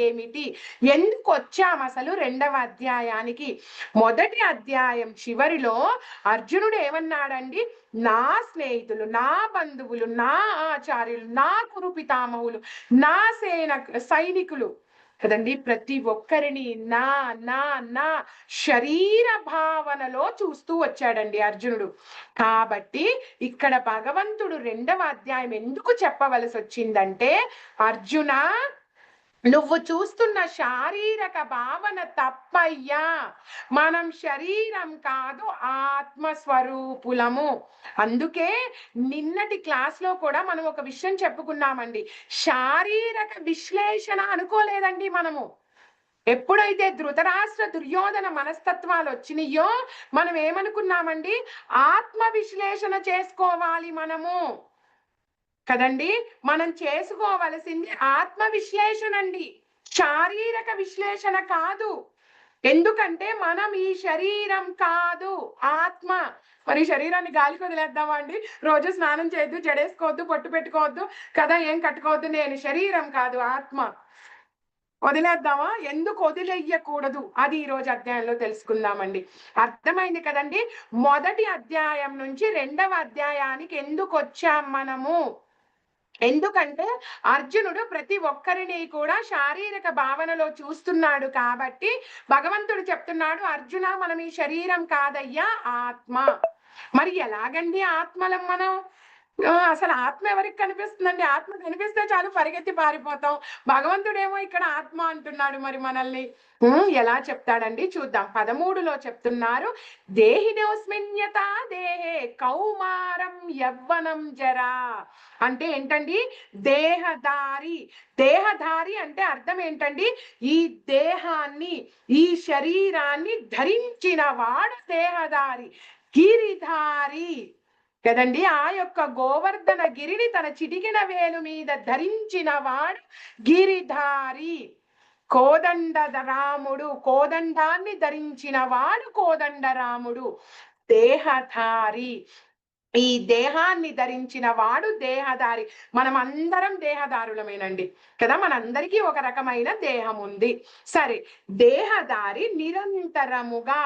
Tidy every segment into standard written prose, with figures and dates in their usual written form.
ఏమిటి, ఎందుకు వచ్చాం అసలు రెండవ అధ్యాయానికి? మొదటి అధ్యాయం చివరిలో అర్జునుడు ఏమన్నాడండి? నా స్నేహితులు, నా బంధువులు, నా ఆచార్యులు, నా కురు పితామహులు, నా సైనికులు కదండి, ప్రతి ఒక్కరిని నా నా నా శరీర భావనలో చూస్తూ వచ్చాడండి అర్జునుడు. కాబట్టి ఇక్కడ భగవంతుడు రెండవ అధ్యాయం ఎందుకు చెప్పవలసి వచ్చిందంటే, అర్జున నువ్వు చూస్తున్న శారీరక భావన తప్పయ్యా, మనం శరీరం కాదు ఆత్మస్వరూపులము. అందుకే నిన్నటి క్లాస్లో కూడా మనం ఒక విషయం చెప్పుకున్నామండి, శారీరక విశ్లేషణ అనుకోలేదండి మనము. ఎప్పుడైతే ధృతరాష్ట్ర దుర్యోధన మనస్తత్వాలు వచ్చినాయో మనం ఏమనుకున్నామండి, ఆత్మ విశ్లేషణ చేసుకోవాలి మనము కదండి. మనం చేసుకోవలసింది ఆత్మ విశ్లేషణ అండి, శారీరక విశ్లేషణ కాదు. ఎందుకంటే మనం ఈ శరీరం కాదు, ఆత్మ. మరి శరీరాన్ని గాలికి వదిలేద్దామా అండి? రోజు స్నానం చేయొద్దు, జడేసుకోవద్దు, పొట్టు పెట్టుకోవద్దు కదా, ఏం కట్టుకోవద్దు, నేను శరీరం కాదు ఆత్మ, వదిలేద్దామా? ఎందుకు వదిలేయకూడదు అది ఈ రోజు అధ్యాయంలో తెలుసుకుందామండి. అర్థమైంది కదండి. మొదటి అధ్యాయం నుంచి రెండవ అధ్యాయానికి ఎందుకు వచ్చాం మనము? ఎందుకంటే అర్జునుడు ప్రతి ఒక్కరిని కూడా శారీరక భావనలో చూస్తున్నాడు కాబట్టి భగవంతుడు చెప్తున్నాడు, అర్జున మనం ఈ శరీరం కాదయ్యా ఆత్మ. మరి ఎలాగండి ఆత్మలం మనం? అసలు ఆత్మ ఎవరికి కనిపిస్తుందండి? ఆత్మ కనిపిస్తే చాలు పరిగెత్తి పారిపోతాం. భగవంతుడేమో ఇక్కడ ఆత్మ అంటున్నాడు, మరి మనల్ని ఎలా చెప్తాడండి చూద్దాం. 13లో చెప్తున్నారు, దేహినోస్మిన్యత దేహే కౌమారం యవ్వనం జరా. అంటే ఏంటండి? దేహధారి. దేహధారి అంటే అర్థం ఏంటండి? ఈ దేహాన్ని, ఈ శరీరాన్ని ధరించిన వాడు దేహధారి. గిరిధారి కదండి, ఆ యొక్క గోవర్ధన గిరిని తన చిటికిన వేలు మీద ధరించిన వాడు గిరిధారి. కోదండరాముడు, కోదండాన్ని ధరించిన వాడు కోదండరాముడు. దేహధారి, ఈ దేహాన్ని ధరించిన వాడు దేహధారి. మనం అందరం దేహదారులమేనండి కదా, మనందరికీ ఒక రకమైన దేహం ఉంది. సరే, దేహధారి నిరంతరముగా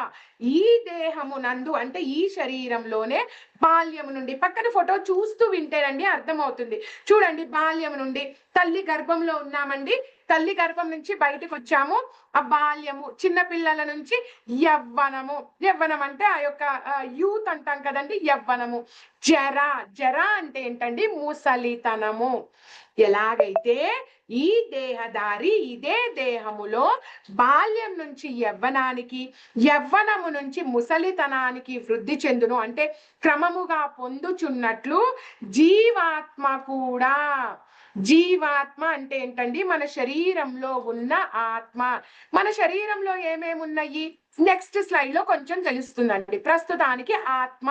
ఈ దేహమునందు అంటే ఈ శరీరంలోనే బాల్యము నుండి, పక్కన ఫోటో చూస్తూ వింటేనండి అర్థమవుతుంది. చూడండి, బాల్యము నుండి తల్లి గర్భంలో ఉన్నామండి, తల్లి గర్భం నుంచి బయటకు వచ్చాము, ఆ బాల్యము, చిన్న పిల్లల నుంచి యవ్వనము. యవ్వనం అంటే ఆ యొక్క యూత్ అంటాం కదండి, యవ్వనము. జర, జర అంటే ఏంటండి? ముసలితనము. ఎలాగైతే ఈ దేహధారి ఇదే దేహములో బాల్యం నుంచి యవ్వనానికి, యవ్వనము నుంచి ముసలితనానికి వృద్ధి చెందును అంటే క్రమముగా పొందుచున్నట్లు జీవాత్మ కూడా. జీవాత్మ అంటే ఏంటండి? మన శరీరంలో ఉన్న ఆత్మ. మన శరీరంలో ఏమేమి ఉన్నాయి నెక్స్ట్ స్లైడ్ లో కొంచెం తెలుస్తుందండి. ప్రస్తుతానికి ఆత్మ,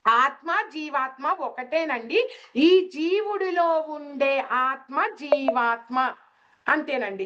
ఆత్మ జీవాత్మ ఒకటేనండి. ఈ జీవుడిలో ఉండే ఆత్మ జీవాత్మ అంతేనండి.